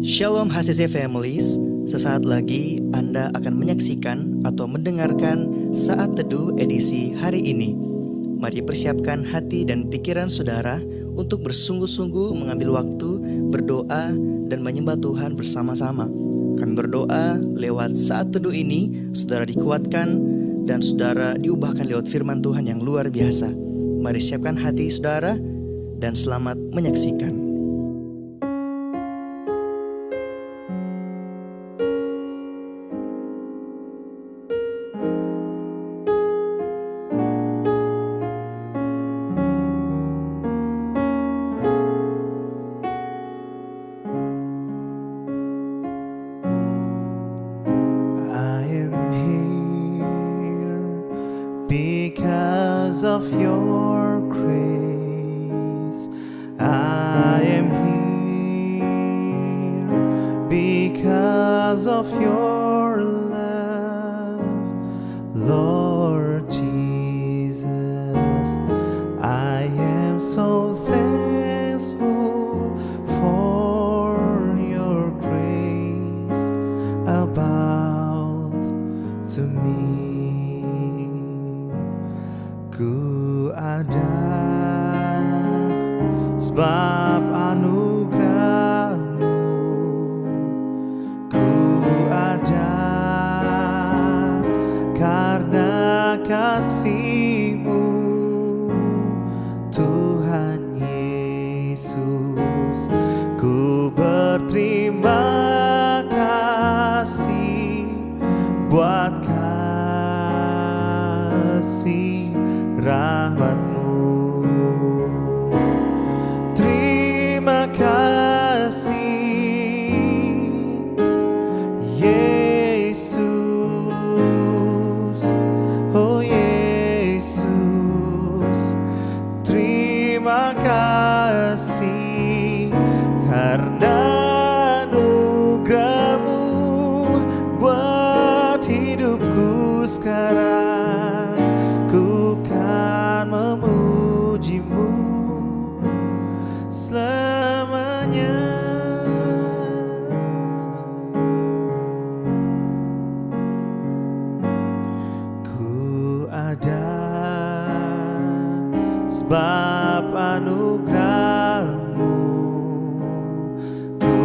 Shalom HCC Families, sesaat lagi Anda akan menyaksikan atau mendengarkan Saat Teduh edisi hari ini. Mari persiapkan hati dan pikiran saudara untuk bersungguh-sungguh mengambil waktu, berdoa, dan menyembah Tuhan bersama-sama. Kami berdoa lewat Saat Teduh ini, saudara dikuatkan dan saudara diubahkan lewat firman Tuhan yang luar biasa. Mari siapkan hati saudara dan selamat menyaksikan. Because of your grace, I am here. Because of your love, Lord Jesus, I am so thankful for your grace about to me. Ku ada sebab anugerah-Mu, ku ada karena kasih-Mu, Tuhan Yesus. Ku berterima kasih buat kasih rahmat-Mu. Terima kasih Yesus, oh Yesus. Terima kasih karena anugerah-Mu buat hidupku sekarang. Ku kan memuji-Mu selamanya. Ku ada sebab anugerah-Mu, ku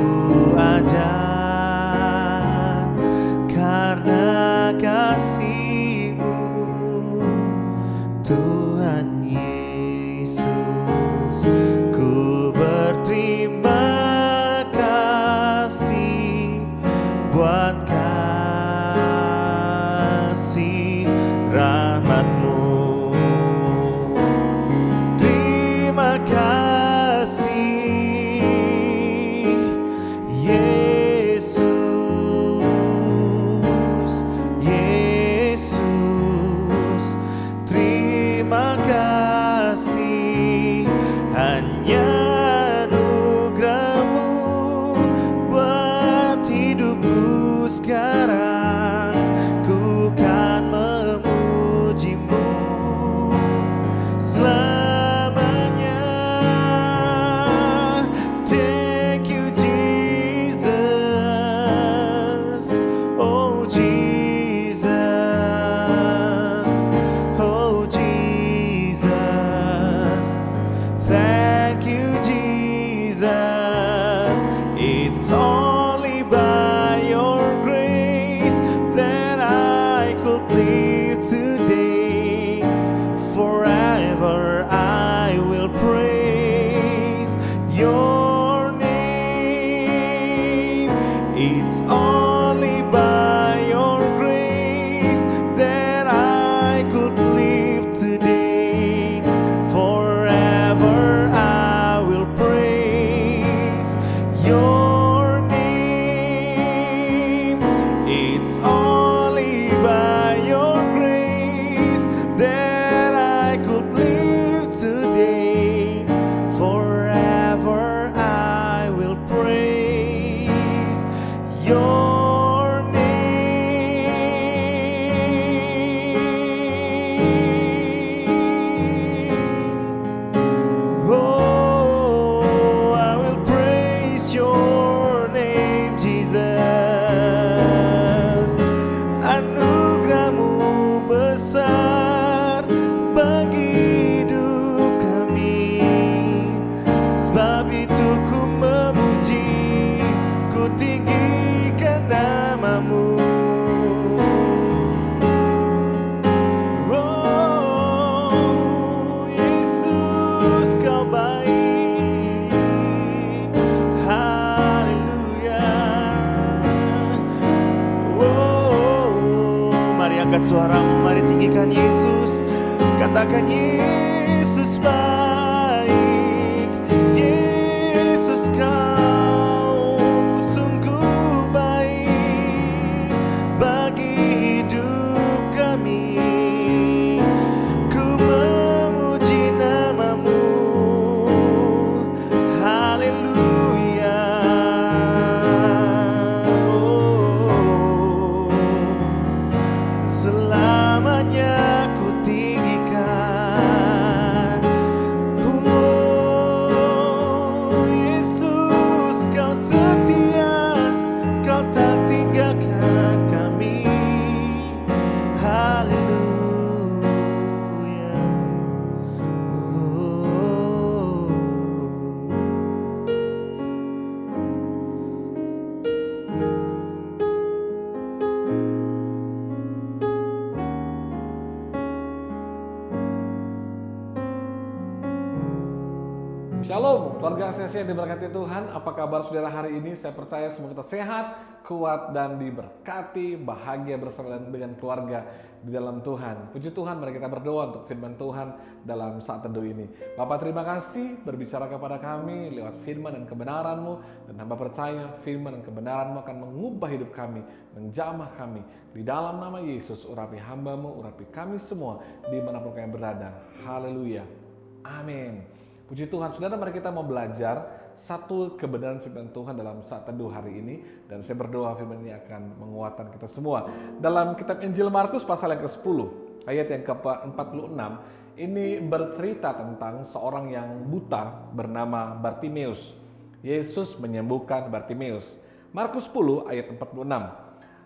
ada karena kasih-Mu, Tuhan Yesus. Ku berterima kasih buat kasih rahmat-Mu. Terima kasih Yesus, Yesus. Terima kasih hanya anugerah-Mu buat hidupku sekarang. Ku kan memuji-Mu selamanya. Thank you Jesus, oh Jesus, oh Jesus. Thank you Jesus. It's only by your grace that I could live today. Forever I will praise your name. It's only by your grace that I could live today. Forever I will praise your name. It's only by your grace that I could live today. Forever I will praise your Katakan Yesus baik, Yesus kau sungguh baik bagi hidup kami. Ku memuji namamu, haleluya. Oh, selamanya ku tinggikan. Oh, Yesus kau setia, kau tak tinggalkan kami. Haleluya. Oh. Shalom, keluarga ACC yang diberkati Tuhan. Apa kabar saudara hari ini? Saya percaya semoga kita sehat, kuat, dan diberkati, bahagia bersama dengan keluarga di dalam Tuhan. Puji Tuhan, mari kita berdoa untuk firman Tuhan dalam saat teduh ini. Bapak, terima kasih berbicara kepada kami lewat firman dan kebenaran-Mu, dan hamba percaya firman dan kebenaran-Mu akan mengubah hidup kami, menjamah kami. Di dalam nama Yesus, urapi hamba-Mu, urapi kami semua dimanapun kami berada. Haleluya. Amin. Puji Tuhan, saudara, mari kita mau belajar satu kebenaran firman Tuhan dalam saat teduh hari ini. Dan saya berdoa firman ini akan menguatkan kita semua. Dalam kitab Injil Markus pasal yang ke-10, ayat yang ke-46, ini bercerita tentang seorang yang buta bernama Bartimeus. Yesus menyembuhkan Bartimeus. Markus 10 ayat 46.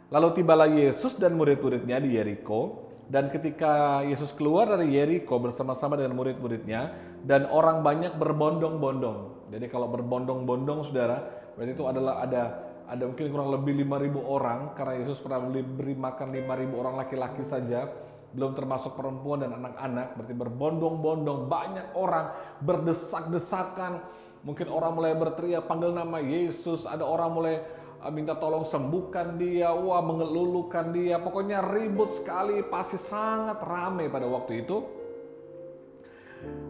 Lalu tibalah Yesus dan murid-muridnya di Yeriko. Dan ketika Yesus keluar dari Yeriko bersama-sama dengan murid-muridnya, dan orang banyak berbondong-bondong. Jadi kalau berbondong-bondong, saudara, berarti itu adalah ada mungkin kurang lebih 5.000 orang, karena Yesus pernah beri makan 5.000 orang laki-laki saja, belum termasuk perempuan dan anak-anak. Berarti berbondong-bondong, banyak orang berdesak-desakan. Mungkin orang mulai berteriak panggil nama Yesus, ada orang mulai minta tolong sembuhkan dia, wah mengelulukan dia, pokoknya ribut sekali, pasti sangat ramai pada waktu itu.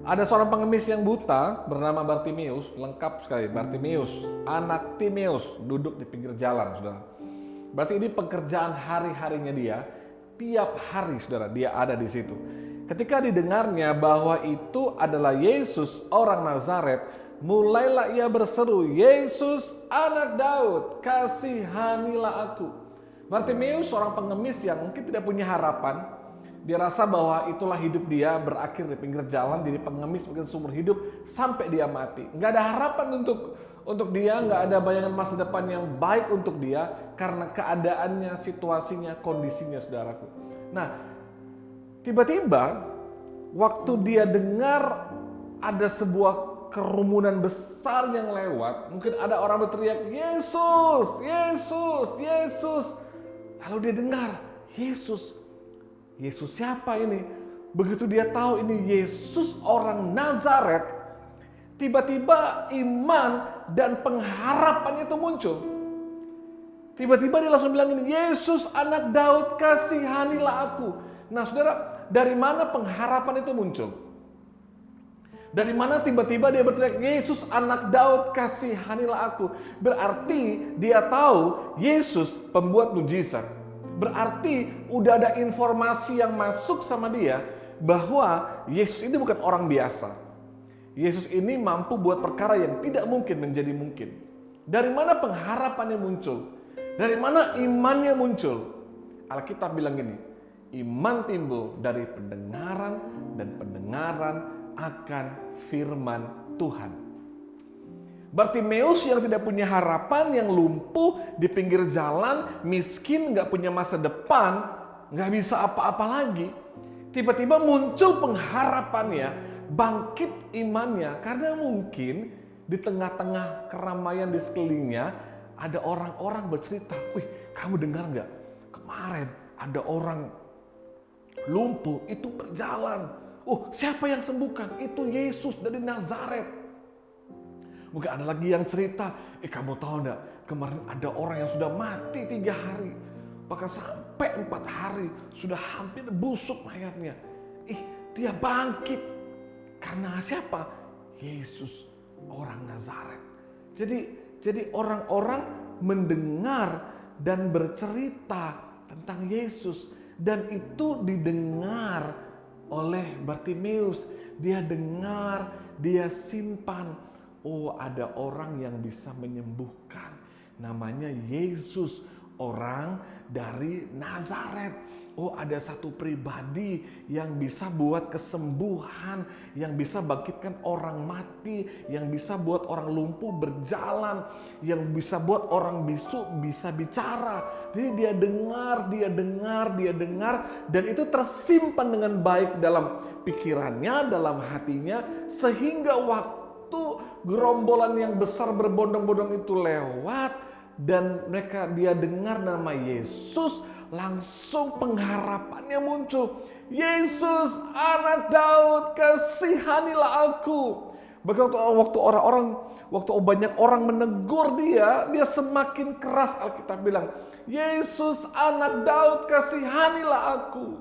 Ada seorang pengemis yang buta bernama Bartimeus, lengkap sekali, Bartimeus, anak Timeus, duduk di pinggir jalan, saudara. Berarti ini pekerjaan hari-harinya dia, tiap hari, saudara, dia ada di situ. Ketika didengarnya bahwa itu adalah Yesus orang Nazaret, mulailah ia berseru, Yesus anak Daud, kasihanilah aku. Bartimeus seorang pengemis yang mungkin tidak punya harapan. Dia rasa bahwa itulah hidup dia, berakhir di pinggir jalan, jadi pengemis mungkin seumur hidup sampai dia mati. Nggak ada harapan untuk dia, nggak ada bayangan masa depan yang baik untuk dia karena keadaannya, situasinya, kondisinya, saudaraku. Nah, tiba-tiba waktu dia dengar ada sebuah kerumunan besar yang lewat, mungkin ada orang berteriak, Yesus, Yesus, Yesus. Lalu dia dengar, Yesus. Yesus siapa ini? Begitu dia tahu ini Yesus orang Nazaret, tiba-tiba iman dan pengharapan itu muncul. Tiba-tiba dia langsung bilang ini, Yesus anak Daud, kasihanilah aku. Nah, saudara, dari mana pengharapan itu muncul? Dari mana tiba-tiba dia berteriak, Yesus anak Daud, kasihanilah aku. Berarti dia tahu Yesus pembuat mujizat. Berarti udah ada informasi yang masuk sama dia bahwa Yesus ini bukan orang biasa. Yesus ini mampu buat perkara yang tidak mungkin menjadi mungkin. Dari mana pengharapannya muncul? Dari mana imannya muncul? Alkitab bilang gini, iman timbul dari pendengaran dan pendengaran akan firman Tuhan. Bartimeus yang tidak punya harapan, yang lumpuh di pinggir jalan, miskin, gak punya masa depan, gak bisa apa-apa lagi. Tiba-tiba muncul pengharapannya, bangkit imannya, karena mungkin di tengah-tengah keramaian di sekelilingnya ada orang-orang bercerita, wih kamu dengar gak? Kemarin ada orang lumpuh itu berjalan. Oh, siapa yang sembuhkan? Itu Yesus dari Nazaret. Mungkin ada lagi yang cerita, kamu tahu enggak, kemarin ada orang yang sudah mati 3 hari, bahkan sampai 4 hari, sudah hampir busuk mayatnya. Dia bangkit. Karena siapa? Yesus orang Nazaret. Jadi orang-orang mendengar dan bercerita tentang Yesus. Dan itu didengar oleh Bartimeus. Dia dengar, dia simpan. Oh, ada orang yang bisa menyembuhkan. Namanya Yesus, orang dari Nazaret. Oh, ada satu pribadi yang bisa buat kesembuhan, yang bisa bangkitkan orang mati, yang bisa buat orang lumpuh berjalan, yang bisa buat orang bisu bisa bicara. Jadi dia dengar, dan itu tersimpan dengan baik dalam pikirannya, dalam hatinya, sehingga waktu gerombolan yang besar berbondong-bondong itu lewat dan dia dengar nama Yesus, langsung pengharapannya muncul. Yesus, anak Daud, kasihanilah aku. Bahkan waktu banyak orang menegur dia semakin keras. Alkitab bilang, Yesus, anak Daud, kasihanilah aku.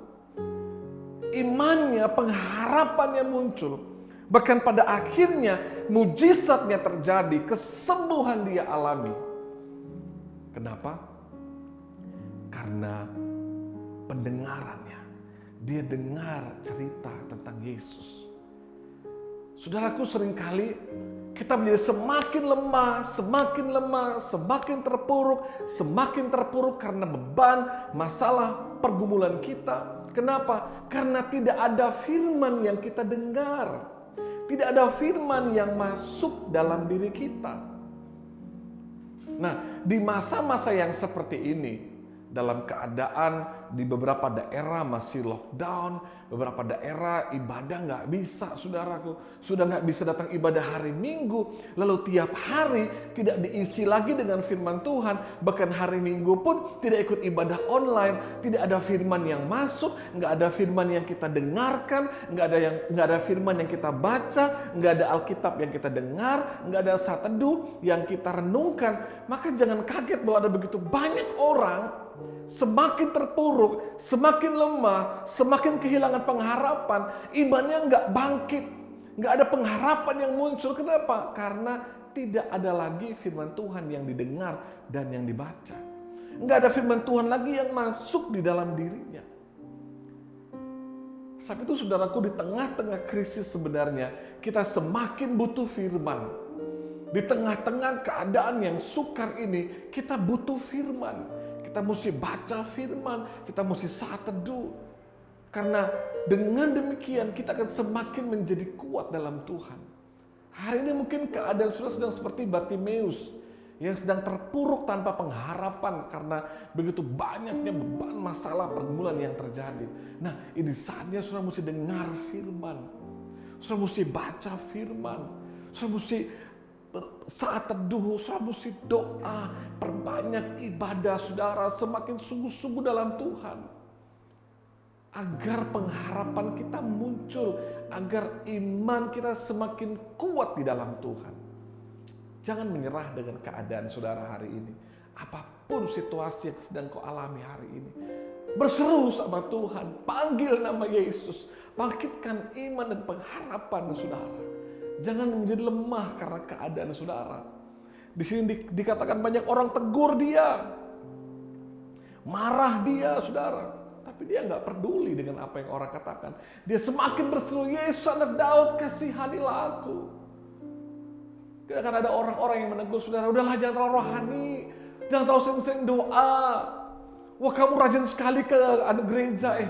Imannya, pengharapannya muncul. Bahkan pada akhirnya mujizatnya terjadi, kesembuhan dia alami. Kenapa? Karena pendengarannya. Dia dengar cerita tentang Yesus. Saudaraku, seringkali kita menjadi semakin lemah, semakin terpuruk karena beban, masalah, pergumulan kita. Kenapa? Karena tidak ada firman yang kita dengar. Tidak ada firman yang masuk dalam diri kita. Nah, di masa-masa yang seperti ini, dalam keadaan di beberapa daerah masih lockdown, beberapa daerah ibadah nggak bisa, saudaraku. Sudah nggak bisa datang ibadah hari Minggu, lalu tiap hari tidak diisi lagi dengan firman Tuhan. Bahkan hari Minggu pun tidak ikut ibadah online, tidak ada firman yang masuk, nggak ada firman yang kita dengarkan, nggak ada firman yang kita baca, nggak ada Alkitab yang kita dengar, nggak ada saat teduh yang kita renungkan. Maka jangan kaget bahwa ada begitu banyak orang semakin terpuruk, semakin lemah, semakin kehilangan pengharapan, imannya nggak bangkit, nggak ada pengharapan yang muncul. Kenapa? Karena tidak ada lagi firman Tuhan yang didengar dan yang dibaca. Nggak ada firman Tuhan lagi yang masuk di dalam dirinya. Saat itu, saudaraku, di tengah-tengah krisis sebenarnya kita semakin butuh firman. Di tengah-tengah keadaan yang sukar ini, kita butuh firman. Kita mesti baca firman, kita mesti saat teduh. Karena dengan demikian kita akan semakin menjadi kuat dalam Tuhan. Hari ini mungkin keadaan saudara sedang seperti Bartimeus yang sedang terpuruk tanpa pengharapan karena begitu banyaknya beban, masalah, pergumulan yang terjadi. Nah, ini saatnya saudara mesti dengar firman. Saudara mesti baca firman. Saudara mesti saat teduh, saudara mesti doa, perbanyak ibadah saudara, semakin sungguh-sungguh dalam Tuhan. Agar pengharapan kita muncul, agar iman kita semakin kuat di dalam Tuhan. Jangan menyerah dengan keadaan saudara hari ini. Apapun situasi yang sedang kau alami hari ini, berseru sama Tuhan, panggil nama Yesus, bangkitkan iman dan pengharapan saudara. Jangan menjadi lemah karena keadaan saudara. Di sini dikatakan banyak orang tegur dia, marah dia, saudara. Tapi dia nggak peduli dengan apa yang orang katakan. Dia semakin berseru, Yesus anak Daud, kasihanilah aku. Tidak akan ada orang-orang yang menegur saudara, udahlah jangan terlalu rohani, jangan terlalu sering-sering doa. Wah, kamu rajin sekali ke gereja,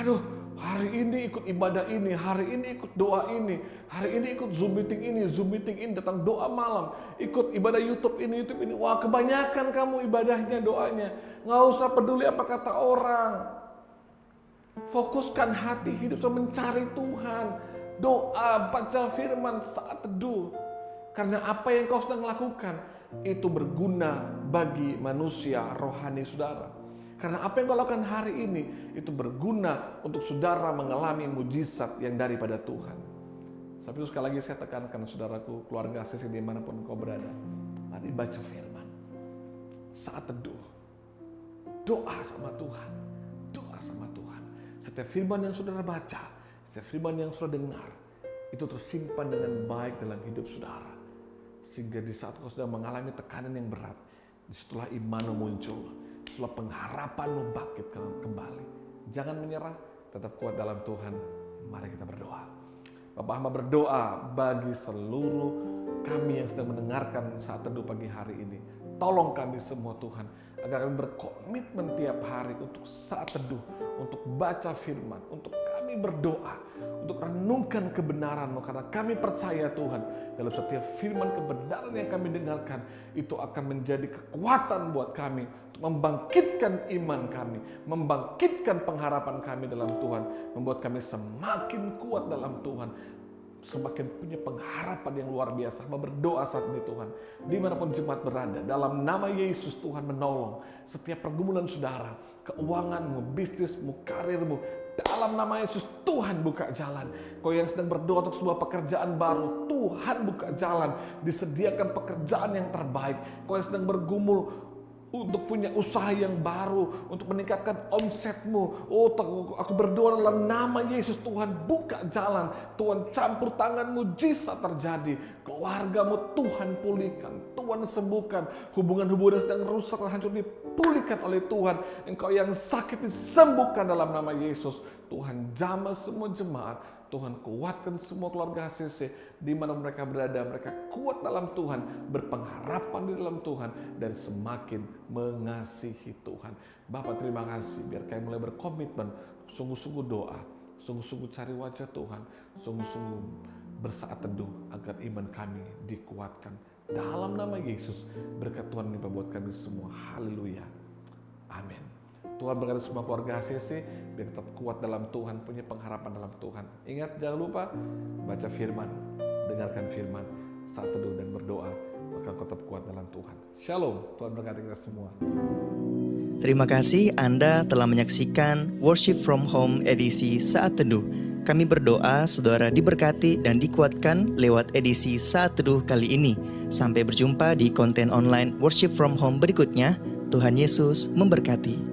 aduh. Hari ini ikut ibadah ini, hari ini ikut doa ini, hari ini ikut Zoom meeting ini, datang doa malam, ikut ibadah YouTube ini. Wah, kebanyakan kamu ibadahnya, doanya. Nggak usah peduli apa kata orang. Fokuskan hati hidup sama mencari Tuhan. Doa, baca firman, saat teduh. Karena apa yang kau sedang lakukan, itu berguna bagi manusia rohani saudara. Karena apa yang kau lakukan hari ini, itu berguna untuk saudara mengalami mujizat yang daripada Tuhan. Tapi itu sekali lagi saya tekankan saudaraku, keluarga sisi dimanapun kau berada. Mari baca firman. Saat teduh. Doa sama Tuhan. Doa sama Tuhan. Setiap firman yang saudara baca, Setiap firman yang saudara dengar, itu tersimpan dengan baik dalam hidup saudara. Sehingga di saat kau sedang mengalami tekanan yang berat, disitulah imanmu muncul, disitulah pengharapanmu bangkit kembali. Jangan menyerah, tetap kuat dalam Tuhan. Mari kita berdoa. Bapak hamba berdoa bagi seluruh kami yang sedang mendengarkan saat teduh pagi hari ini. Tolong kami semua Tuhan, agar kami berkomitmen tiap hari untuk saat teduh, untuk baca firman, untuk kami berdoa, untuk renungkan kebenaran-Mu, karena kami percaya Tuhan, dalam setiap firman kebenaran yang kami dengarkan, itu akan menjadi kekuatan buat kami, untuk membangkitkan iman kami, membangkitkan pengharapan kami dalam Tuhan, membuat kami semakin kuat dalam Tuhan, semakin punya pengharapan yang luar biasa. Hamba berdoa saat ini Tuhan, dimanapun jemaat berada, dalam nama Yesus Tuhan menolong setiap pergumulan saudara, keuanganmu, bisnismu, karirmu. Dalam nama Yesus Tuhan buka jalan. Kau yang sedang berdoa untuk sebuah pekerjaan baru, Tuhan buka jalan, disediakan pekerjaan yang terbaik. Kau yang sedang bergumul untuk punya usaha yang baru, untuk meningkatkan omsetmu. Oh, aku berdoa dalam nama Yesus, Tuhan buka jalan. Tuhan campur tangan, mujizat terjadi. Keluargamu Tuhan pulihkan, Tuhan sembuhkan. Hubungan-hubungan yang sedang rusak dan hancur dipulihkan oleh Tuhan. Engkau yang sakit disembuhkan dalam nama Yesus. Tuhan jamah semua jemaat. Tuhan kuatkan semua keluarga HCC di mana mereka berada, mereka kuat dalam Tuhan, berpengharapan di dalam Tuhan, dan semakin mengasihi Tuhan. Bapak terima kasih, biar kami mulai berkomitmen, sungguh-sungguh doa, sungguh-sungguh cari wajah Tuhan, sungguh-sungguh bersaat teduh agar iman kami dikuatkan. Dalam nama Yesus, berkat Tuhan menimpa buat kami semua. Haleluya. Amin. Tuhan berkati semua keluarga HCC, biar tetap kuat dalam Tuhan, punya pengharapan dalam Tuhan. Ingat, jangan lupa baca firman, dengarkan firman, saat teduh dan berdoa, maka tetap kuat dalam Tuhan. Shalom, Tuhan berkati kita semua. Terima kasih Anda telah menyaksikan Worship from Home edisi Saat Teduh. Kami berdoa saudara diberkati dan dikuatkan lewat edisi Saat Teduh kali ini. Sampai berjumpa di konten online Worship from Home berikutnya. Tuhan Yesus memberkati.